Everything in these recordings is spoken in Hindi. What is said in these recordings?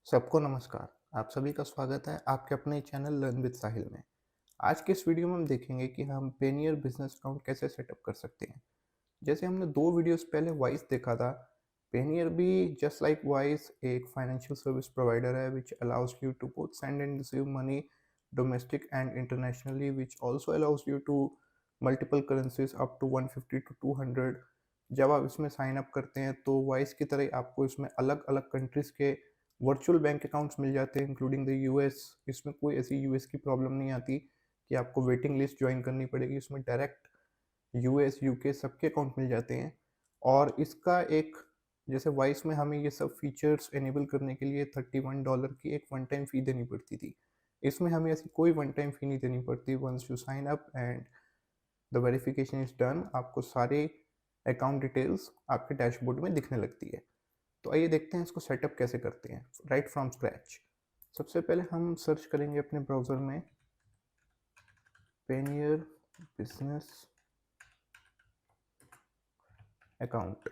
सबको नमस्कार। आप सभी का स्वागत है आपके अपने चैनल लर्न विद साहिल में। आज के इस वीडियो में हम देखेंगे कि हम पेनियर बिजनेस अकाउंट कैसे सेटअप कर सकते हैं। जैसे हमने 2 वीडियोस पहले वाइस देखा था, पेनियर भी जस्ट लाइक वाइस एक फाइनेंशियल सर्विस प्रोवाइडर है which allows you to both send and receive money domestic and internationally, which also allows you to multiple currencies up to 150 to 200। जब आप इसमें साइन अप करते हैं तो वाइस की तरह आपको इसमें अलग-अलग कंट्रीज़ के वर्चुअल बैंक अकाउंट्स मिल जाते हैं इंक्लूडिंग द यूएस। इसमें कोई ऐसी यूएस की प्रॉब्लम नहीं आती कि आपको वेटिंग लिस्ट ज्वाइन करनी पड़ेगी। इसमें डायरेक्ट यूएस, यूके सबके अकाउंट मिल जाते हैं। और इसका एक जैसे वाइस में हमें ये सब फीचर्स इनेबल करने के लिए $31 की एक वन टाइम फ़ी देनी पड़ती थी। इसमें हमें ऐसी कोई वन टाइम फ़ी नहीं देनी पड़ती। Once you sign up and the verification is done, आपको सारे अकाउंट डिटेल्स आपके डैशबोर्ड में दिखने लगती है। तो आइए देखते हैं इसको सेटअप कैसे करते हैं राइट फ्रॉम स्क्रैच। सबसे पहले हम सर्च करेंगे अपने ब्राउज़र में पेनियर बिजनेस अकाउंट।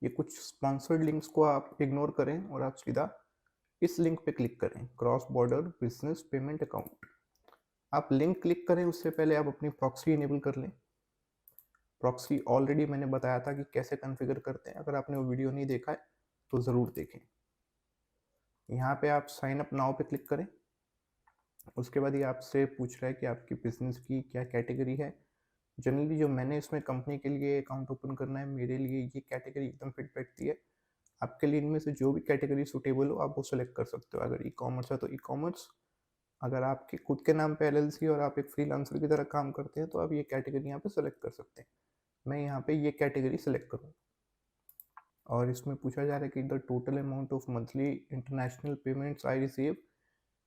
ये कुछ स्पॉन्सर्ड लिंक्स को आप इग्नोर करें और आप सीधा इस लिंक पे क्लिक करें, cross border business payment account. आप लिंक क्लिक करें उससे पहले आप अपनी प्रॉक्सी इनेबल कर लें। प्रॉक्सी ऑलरेडी मैंने बताया था कि कैसे कॉन्फ़िगर करते हैं, अगर आपने वो वीडियो नहीं देखा है तो ज़रूर देखें। यहाँ पे आप साइन अप नाउ पे क्लिक करें। उसके बाद ये आपसे पूछ रहा है कि आपकी बिज़नेस की क्या कैटेगरी है। जनरली जो मैंने इसमें कंपनी के लिए अकाउंट ओपन करना है, मेरे लिए ये कैटेगरी एकदम फिट बैठती है। आपके लिए इनमें से जो भी कैटेगरी सूटेबल हो आप वो सेलेक्ट कर सकते हो। अगर ई-कॉमर्स है तो ई-कॉमर्स, अगर आपके खुद के नाम पे एलएलसी और आप एक फ्रीलांसर की तरह काम करते हैं तो आप ये कैटेगरी यहाँ पे सेलेक्ट कर सकते हैं। मैं यहाँ पे ये कैटेगरी सेलेक्ट करूँगा। और इसमें पूछा जा रहा है कि the total amount of monthly international payments I receive,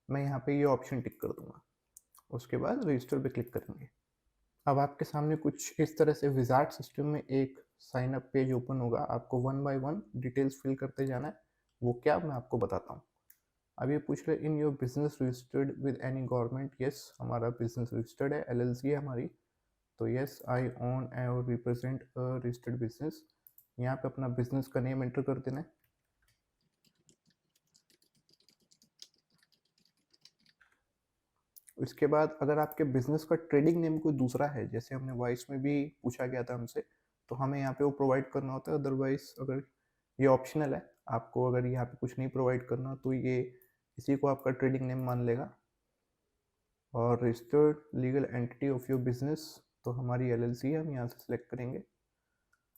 मैं यहाँ पे ये ऑप्शन टिक कर दूंगा। उसके बाद रजिस्टर पे क्लिक करेंगे। अब आपके सामने कुछ इस तरह से विजार्ड सिस्टम में एक साइन अप पेज ओपन होगा। आपको one by one details fill करते जाना है। वो क्या मैं आपको बताता हूँ। अब ये पूछ रहे in your business registered with any government. Yes, हमारा बिजनेस रजिस्टर्ड है, एलएलसी है हमारी। तो यस, आई ओन और रिप्रेजेंट अ रजिस्टर्ड बिजनेस। यहाँ पे अपना बिजनेस का नेम एंटर कर देना है। इसके बाद अगर आपके बिजनेस का ट्रेडिंग नेम कोई दूसरा है, जैसे हमने वॉइस में भी पूछा गया था हमसे, तो हमें यहाँ पे वो प्रोवाइड करना होता है। अदरवाइज अगर ये ऑप्शनल है, आपको अगर यहाँ पे कुछ नहीं प्रोवाइड करना तो ये इसी को आपका ट्रेडिंग नेम मान लेगा। और registered legal entity of your business, तो हमारी एलएलसी है, हम यहाँ से सिलेक्ट करेंगे।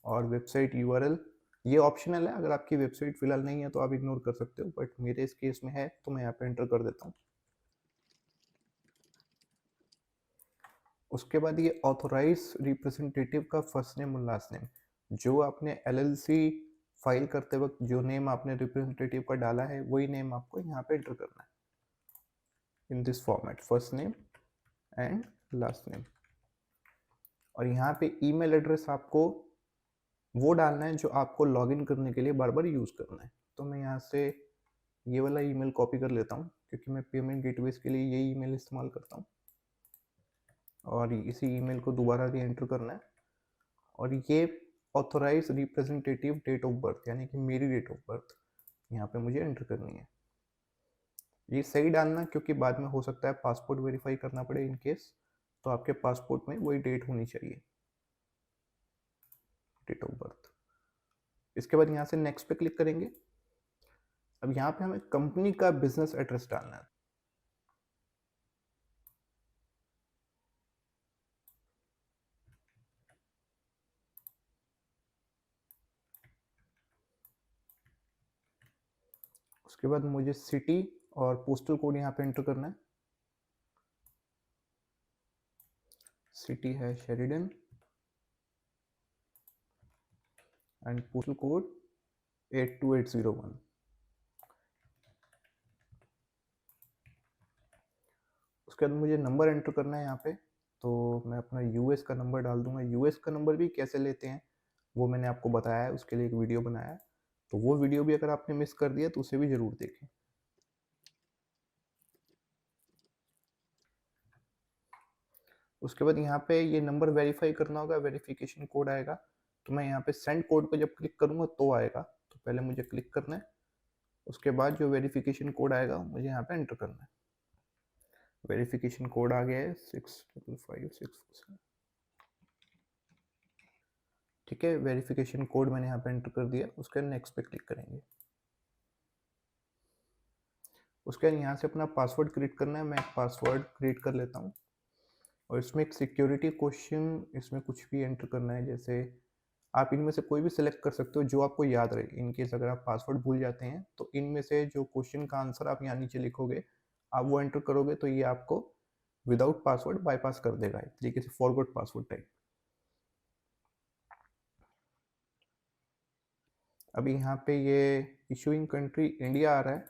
और वेबसाइट यूआरएल ये ऑप्शनल है, अगर आपकी वेबसाइट फिलहाल नहीं है तो आप इग्नोर कर सकते हो, बट मेरे इस केस में है तो मैं यहाँ पे एंटर कर देता हूँ। उसके बाद ये ऑथोराइज रिप्रेजेंटेटिव का फर्स्ट नेम और लास्ट नेम, जो आपने एलएलसी फाइल करते वक्त जो नेम आपने रिप्रेजेंटेटिव का डाला है वही नेम आपको यहाँ पे एंटर करना है in this format, first name and last name. और यहाँ पे ईमेल एड्रेस आपको वो डालना है जो आपको लॉगिन करने के लिए बार बार यूज़ करना है। तो मैं यहाँ से ये वाला ईमेल कॉपी कर लेता हूँ क्योंकि मैं पेमेंट गेटवेज के लिए यही ईमेल इस्तेमाल करता हूँ। और इसी ईमेल को दोबारा री एंटर करना है। और ये authorise representative date of birth यानी कि मेरी डेट ऑफ बर्थ यहाँ पे मुझे एंटर करनी है। ये सही डालना क्योंकि बाद में हो सकता है पासपोर्ट वेरीफाई करना पड़े इन केस, तो आपके पासपोर्ट में वही डेट होनी चाहिए, डेट ऑफ बर्थ। इसके बाद यहाँ से नेक्स्ट पे क्लिक करेंगे। अब यहाँ पे हमें कंपनी का बिजनेस एड्रेस डालना है। उसके बाद मुझे सिटी और पोस्टल कोड यहाँ पे एंटर करना है। सिटी है शेरिडन एंड पोस्टल कोड 82801। उसके बाद मुझे नंबर एंटर करना है यहाँ पे, तो मैं अपना यूएस का नंबर डाल दूंगा। यूएस का नंबर भी कैसे लेते हैं वो मैंने आपको बताया है, उसके लिए एक वीडियो बनाया है, तो वो वीडियो भी अगर आपने मिस कर दिया तो उसे भी ज़रूर देखें। उसके बाद यहाँ पे ये नंबर वेरीफाई करना होगा, वेरिफिकेशन कोड आएगा, तो मैं यहाँ पे सेंड कोड पे जब क्लिक करूँगा तो आएगा। तो तो पहले मुझे क्लिक करना है, उसके बाद जो वेरिफिकेशन कोड आएगा मुझे यहाँ पे एंटर करना है। वेरिफिकेशन कोड आ गया है 6556। ठीक है, वेरिफिकेशन कोड मैंने यहाँ पे एंटर कर दिया। उसके बाद नेक्स्ट पे क्लिक करेंगे। उसके बाद यहाँ से अपना पासवर्ड क्रिएट करना है। मैं पासवर्ड क्रिएट कर लेता हूँ और इसमें एक सिक्योरिटी क्वेश्चन, इसमें कुछ भी एंटर करना है। जैसे आप इनमें से कोई भी सिलेक्ट कर सकते हो जो आपको याद रहे। इन केस अगर आप पासवर्ड भूल जाते हैं तो इनमें से जो क्वेश्चन का आंसर आप यहाँ नीचे लिखोगे, आप वो एंटर करोगे तो ये आपको विदाउट पासवर्ड बाईपास कर देगा, एक तरीके से फॉरगॉट पासवर्ड टाइप। अभी यहाँ पे ये इशूइंग कंट्री इंडिया आ रहा है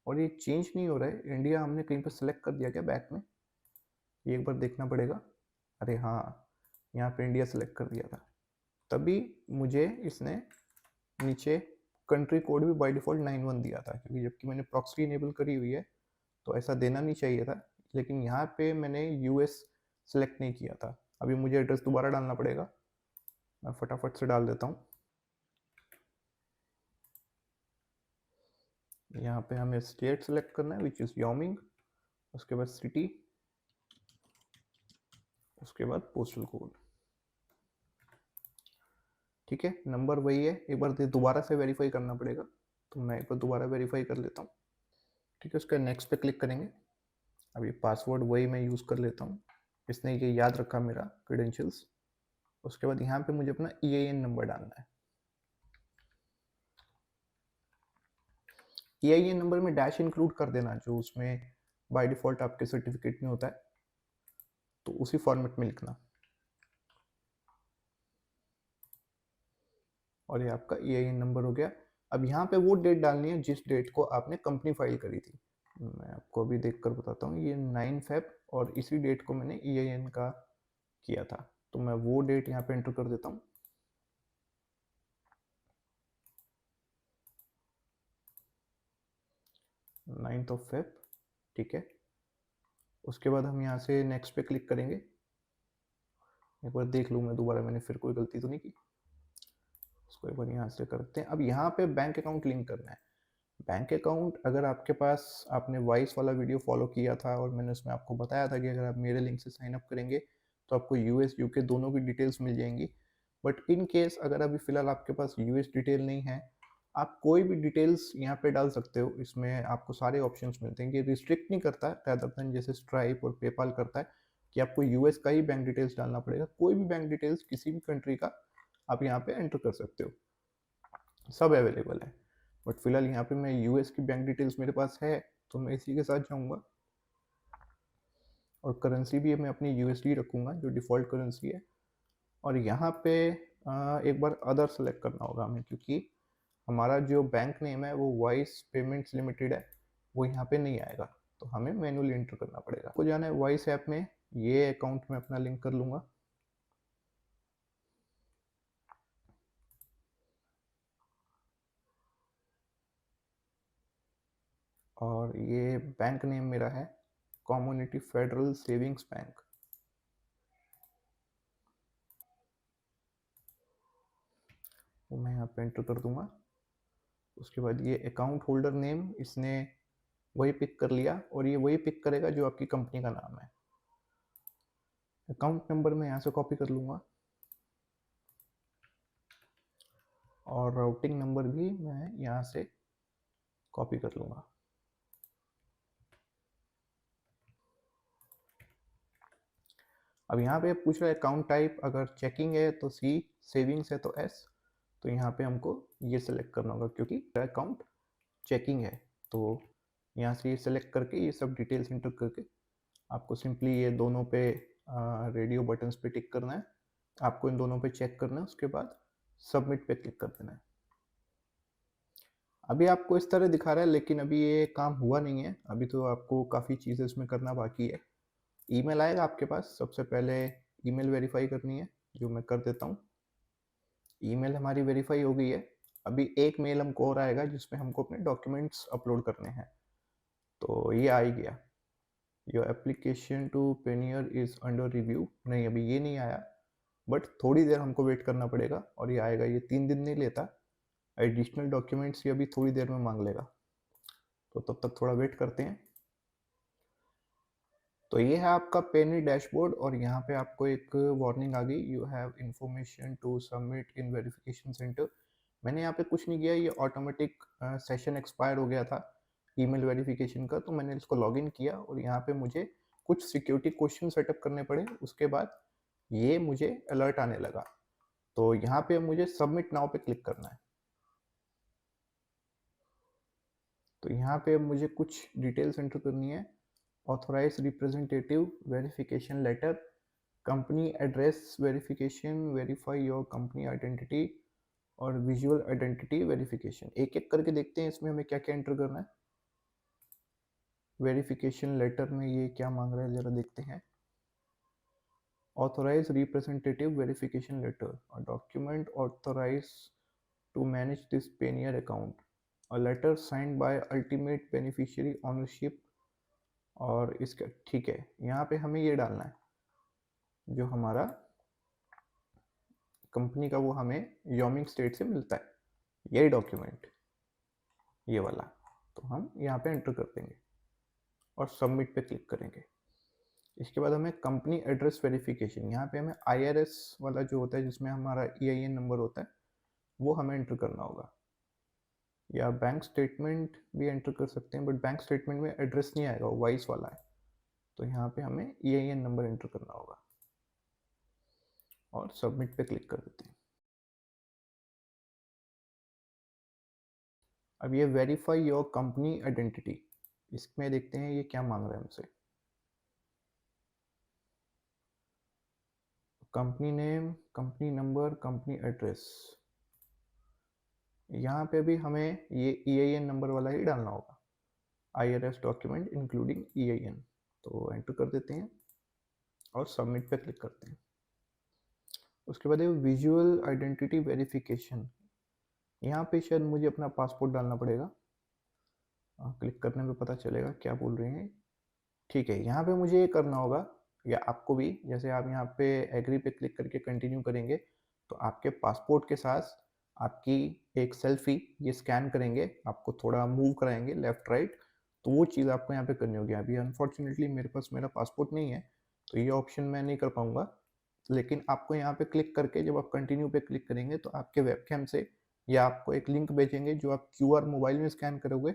और ये चेंज नहीं हो रहा है। इंडिया हमने कहीं पर सेलेक्ट कर दिया क्या बैक में, ये एक बार देखना पड़ेगा। अरे हाँ, यहाँ पे इंडिया सेलेक्ट कर दिया था, तभी मुझे इसने नीचे कंट्री कोड भी बाय डिफ़ॉल्ट 91 दिया था, क्योंकि जबकि मैंने प्रॉक्सी इनेबल करी हुई है तो ऐसा देना नहीं चाहिए था। लेकिन यहाँ पे मैंने यूएस सेलेक्ट नहीं किया था। अभी मुझे एड्रेस दोबारा डालना पड़ेगा, मैं फटाफट से डाल देता हूँ। यहाँ पे हमें स्टेट सेलेक्ट करना है विच इज़ योमिंग, उसके बाद सिटी, उसके बाद पोस्टल कोड। ठीक है, नंबर वही है। एक बार दोबारा से वेरीफाई करना पड़ेगा, तो मैं एक बार दोबारा वेरीफाई कर लेता हूँ। ठीक है, उसका नेक्स्ट पे क्लिक करेंगे। अभी पासवर्ड वही मैं यूज़ कर लेता हूँ, इसने ये याद रखा मेरा क्रेडेंशियल्स। उसके बाद यहाँ पे मुझे अपना EIN नंबर डालना है। EIN नंबर में डैश इंक्लूड कर देना, जो उसमें बाय डिफ़ॉल्ट आपके सर्टिफिकेट में होता है, तो उसी फॉर्मेट में लिखना। और ये आपका EIN नंबर हो गया। अब यहाँ पे वो डेट डालनी है जिस डेट को आपने कंपनी फाइल करी थी। मैं आपको अभी देख कर बताता हूँ। ये 9 फेब और इसी डेट को मैंने EIN का किया था, तो मैं वो डेट यहाँ पे एंटर कर देता हूँ। 9th of Feb. ठीक है, उसके बाद हम यहाँ से नेक्स्ट पे क्लिक करेंगे। एक बार देख लूँ मैं दोबारा, मैंने फिर कोई गलती तो नहीं की। उसको एक बार यहाँ से करते हैं। अब यहाँ पे बैंक अकाउंट लिंक करना है। बैंक अकाउंट, अगर आपके पास, आपने वॉइस वाला वीडियो फॉलो किया था और मैंने उसमें आपको बताया था कि अगर आप मेरे लिंक से साइन अप करेंगे तो आपको US UK दोनों की डिटेल्स मिल जाएंगी। बट इन केस अगर अभी फ़िलहाल आपके पास US डिटेल नहीं है, आप कोई भी डिटेल्स यहाँ पे डाल सकते हो। इसमें आपको सारे ऑप्शंस मिलते हैं। ये रिस्ट्रिक्ट नहीं करता है रैदर देन जैसे स्ट्राइप और पेपाल करता है कि आपको US का ही बैंक डिटेल्स डालना पड़ेगा। कोई भी बैंक डिटेल्स किसी भी कंट्री का आप यहाँ पे एंटर कर सकते हो, सब अवेलेबल है। बट फिलहाल यहाँ पे मैं US की बैंक डिटेल्स मेरे पास है, तो मैं इसी के साथ जाऊँगा। और करेंसी भी मैं अपनी USD रखूँगा जो डिफ़ॉल्ट करेंसी है। और यहाँ पे एक बार अदर सेलेक्ट करना होगा हमें, क्योंकि हमारा जो बैंक नेम है वो वॉइस पेमेंट्स लिमिटेड है, वो यहाँ पे नहीं आएगा, तो हमें मैनुअली एंटर करना पड़ेगा। आपको जाना है वॉइस ऐप में, ये अकाउंट में अपना लिंक कर लूँगा। और ये बैंक नेम मेरा है कम्युनिटी फेडरल सेविंग्स बैंक। वो मैं यहाँ पे एंटर कर दूंगा। उसके बाद ये अकाउंट होल्डर नेम इसने वही पिक कर लिया, और ये वही पिक करेगा जो आपकी कंपनी का नाम है। अकाउंट नंबर मैं यहाँ से कॉपी कर लूँगा और राउटिंग नंबर भी मैं यहाँ से कॉपी कर लूँगा। अब यहाँ पे पूछ रहा है अकाउंट टाइप, अगर चेकिंग है तो C, सेविंग्स है तो S। तो यहाँ पे हमको ये सेलेक्ट करना होगा क्योंकि अकाउंट चेकिंग है। तो यहाँ से ये सेलेक्ट करके ये सब डिटेल्स इंटर करके आपको सिंपली ये दोनों पे रेडियो बटन्स पे टिक करना है। आपको इन दोनों पे चेक करना है, उसके बाद सबमिट पे क्लिक कर देना है। अभी आपको इस तरह दिखा रहा है, लेकिन अभी ये काम हुआ नहीं है। अभी तो आपको काफ़ी चीज़ें इसमें करना बाकी है। ईमेल आएगा आपके पास, सबसे पहले ईमेल वेरीफाई करनी है, जो मैं कर देता हूँ। ईमेल हमारी वेरीफाई हो गई है। अभी एक मेल हमको और आएगा जिसमें हमको अपने डॉक्यूमेंट्स अपलोड करने हैं, तो ये आ ही गया। Your application to Payoneer is under review. नहीं, अभी ये नहीं आया, बट थोड़ी देर हमको वेट करना पड़ेगा और ये आएगा। ये 3 दिन नहीं लेता, एडिशनल डॉक्यूमेंट्स ये अभी थोड़ी देर में मांग लेगा, तो तब तक थोड़ा वेट करते हैं। तो ये है आपका पेनी डैशबोर्ड और यहाँ पे आपको एक वार्निंग आ गई, you have information to submit in verification centre. मैंने यहाँ पे कुछ नहीं किया, ये ऑटोमेटिक सेशन एक्सपायर हो गया था ईमेल वेरिफिकेशन का, तो मैंने इसको लॉगिन किया और यहाँ पे मुझे कुछ सिक्योरिटी क्वेश्चन सेटअप करने पड़े। उसके बाद ये मुझे अलर्ट आने लगा, तो यहाँ पे मुझे सबमिट नाउ पे क्लिक करना है। तो यहाँ पे मुझे कुछ डिटेल्स एंटर करनी है, authorise representative verification letter, company address verification, verify your company identity और विजुअल आइडेंटिटी वेरिफिकेशन। एक एक करके देखते हैं इसमें हमें क्या क्या एंटर करना है। वेरिफिकेशन लेटर में ये क्या मांग रहा है जरा देखते हैं। Authorise representative verification letter, a document authorise to manage this Payoneer account, a letter signed by ultimate beneficiary ownership. और इसका ठीक है, यहाँ पे हमें ये डालना है जो हमारा कंपनी का वो हमें योमिंग स्टेट से मिलता है, यही डॉक्यूमेंट, ये वाला। तो हम यहाँ पे एंटर कर देंगे और सबमिट पे क्लिक करेंगे। इसके बाद हमें कंपनी एड्रेस वेरिफिकेशन, यहाँ पे हमें IRS वाला जो होता है जिसमें हमारा EIN नंबर होता है वो हमें एंटर करना होगा, या बैंक स्टेटमेंट भी एंटर कर सकते हैं, बट बैंक स्टेटमेंट में एड्रेस नहीं आएगा, वो वाइस वाला है। तो यहाँ पे हमें EIN नंबर एंटर करना होगा और सबमिट पे क्लिक कर देते हैं। अब ये वेरीफाई योर कंपनी आइडेंटिटी, इसमें देखते हैं ये क्या मांग रहा है हमसे। Company name, company number, company address, यहाँ पे भी हमें ये EIN नंबर वाला ही डालना होगा, IRS डॉक्यूमेंट इंक्लूडिंग EIN। तो एंटर कर देते हैं और सबमिट पे क्लिक करते हैं। उसके बाद ये विजुअल आइडेंटिटी वेरिफिकेशन, यहाँ पे शायद मुझे अपना पासपोर्ट डालना पड़ेगा। क्लिक करने पे पता चलेगा क्या बोल रहे हैं। ठीक है, यहाँ पे मुझे ये करना होगा, या आपको भी, जैसे आप यहाँ पे एग्री पे क्लिक करके कंटिन्यू करेंगे तो आपके पासपोर्ट के साथ आपकी एक सेल्फी ये स्कैन करेंगे, आपको थोड़ा मूव कराएंगे लेफ्ट राइट, तो वो चीज़ आपको यहाँ पे करनी होगी। अभी अनफॉर्चुनेटली मेरे पास मेरा पासपोर्ट नहीं है, तो ये ऑप्शन मैं नहीं कर पाऊँगा, लेकिन आपको यहाँ पे क्लिक करके जब आप कंटिन्यू पे क्लिक करेंगे तो आपके वेबकैम से या आपको एक लिंक भेजेंगे जो आप QR मोबाइल में स्कैन करोगे,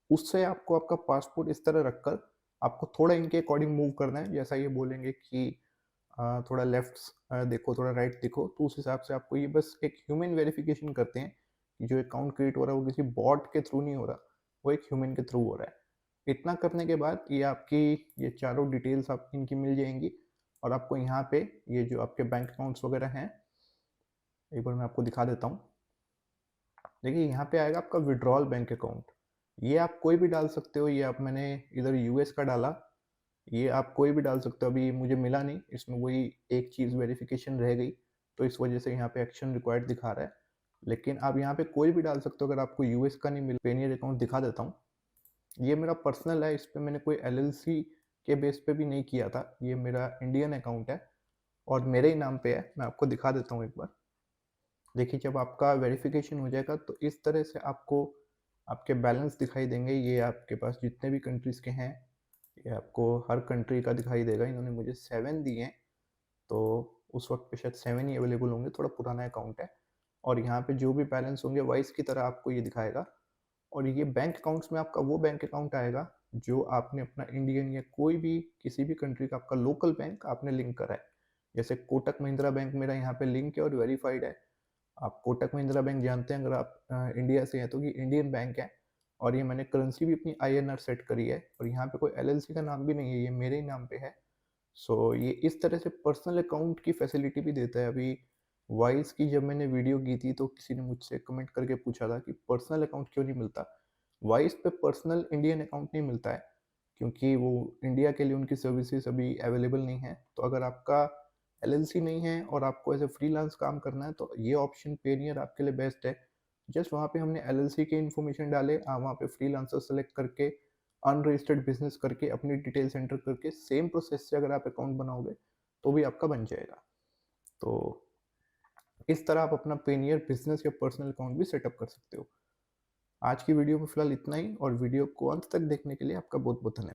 उससे आपको आपका पासपोर्ट इस तरह रखकर आपको थोड़ा इनके अकॉर्डिंग मूव करना है। जैसा ये बोलेंगे कि थोड़ा लेफ्ट देखो, थोड़ा राइट देखो, तो उस हिसाब से आपको ये बस एक ह्यूमन वेरिफिकेशन करते हैं कि जो अकाउंट क्रिएट हो रहा है वो किसी बॉट के थ्रू नहीं हो रहा, वो एक ह्यूमन के थ्रू हो रहा है। इतना करने के बाद ये आपकी ये चारों डिटेल्स आप इनकी मिल जाएंगी और आपको यहाँ पे ये जो आपके बैंक अकाउंट्स वगैरह हैं, एक बार मैं आपको दिखा देता हूँ। देखिए यहाँ पे आएगा आपका विड्रॉल बैंक अकाउंट, ये आप कोई भी डाल सकते हो। ये आप, मैंने इधर US का डाला, ये आप कोई भी डाल सकते हो। अभी मुझे मिला नहीं, इसमें वही एक चीज़ वेरिफिकेशन रह गई, तो इस वजह से यहाँ पे एक्शन रिक्वायर्ड दिखा रहा है। लेकिन आप यहाँ पे कोई भी डाल सकते हो अगर आपको US का नहीं मिला। पेनियर अकाउंट दिखा देता हूँ, ये मेरा पर्सनल है, इस पर मैंने कोई LLC के बेस पे भी नहीं किया था, ये मेरा इंडियन अकाउंट है और मेरे ही नाम पे है। मैं आपको दिखा देता हूँ एक बार। देखिए जब आपका वेरिफिकेशन हो जाएगा तो इस तरह से आपको आपके बैलेंस दिखाई देंगे। ये आपके पास जितने भी कंट्रीज़ के हैं ये आपको हर कंट्री का दिखाई देगा। इन्होंने मुझे 7 दिए हैं, तो उस वक्त पे शायद 7 ही अवेलेबल होंगे, थोड़ा पुराना अकाउंट है। और यहाँ पे जो भी बैलेंस होंगे वाइस की तरह आपको ये दिखाएगा। और ये बैंक अकाउंट्स में आपका वो बैंक अकाउंट आएगा जो आपने अपना इंडियन या कोई भी किसी भी कंट्री का आपका लोकल बैंक आपने लिंक करा है। जैसे कोटक महिंद्रा बैंक मेरा यहाँ पे लिंक है और वेरीफाइड है। आप कोटक महिंद्रा बैंक जानते हैं अगर आप इंडिया से हैं तो, कि इंडियन बैंक है और ये मैंने करेंसी भी अपनी INR सेट करी है और यहाँ पे कोई LLC का नाम भी नहीं है, ये मेरे ही नाम पे है। सो ये इस तरह से पर्सनल अकाउंट की फैसिलिटी भी देता है। अभी वाइस की जब मैंने वीडियो की थी तो किसी ने मुझसे कमेंट करके पूछा था कि पर्सनल अकाउंट क्यों नहीं मिलता। वाइस पे पर्सनल इंडियन अकाउंट नहीं मिलता है क्योंकि वो इंडिया के लिए उनकी सर्विसेज अभी अवेलेबल नहीं है। तो अगर आपका LLC नहीं है और आपको एज ए फ्रीलांस काम करना है तो ये ऑप्शन पेनियर आपके लिए बेस्ट है। जस्ट वहाँ पे हमने LLC के इन्फॉर्मेशन डाले, आप वहाँ पे फ्रीलांसर सेलेक्ट करके अनरजिस्टर्ड बिजनेस करके अपनी डिटेल्स एंटर करके सेम प्रोसेस से अगर आप अकाउंट बनाओगे तो भी आपका बन जाएगा। तो इस तरह आप अपना पेनियर बिजनेस या पर्सनल अकाउंट भी सेटअप कर सकते हो। आज की वीडियो में फिलहाल इतना ही, और वीडियो को अंत तक देखने के लिए आपका बहुत बहुत धन्यवाद।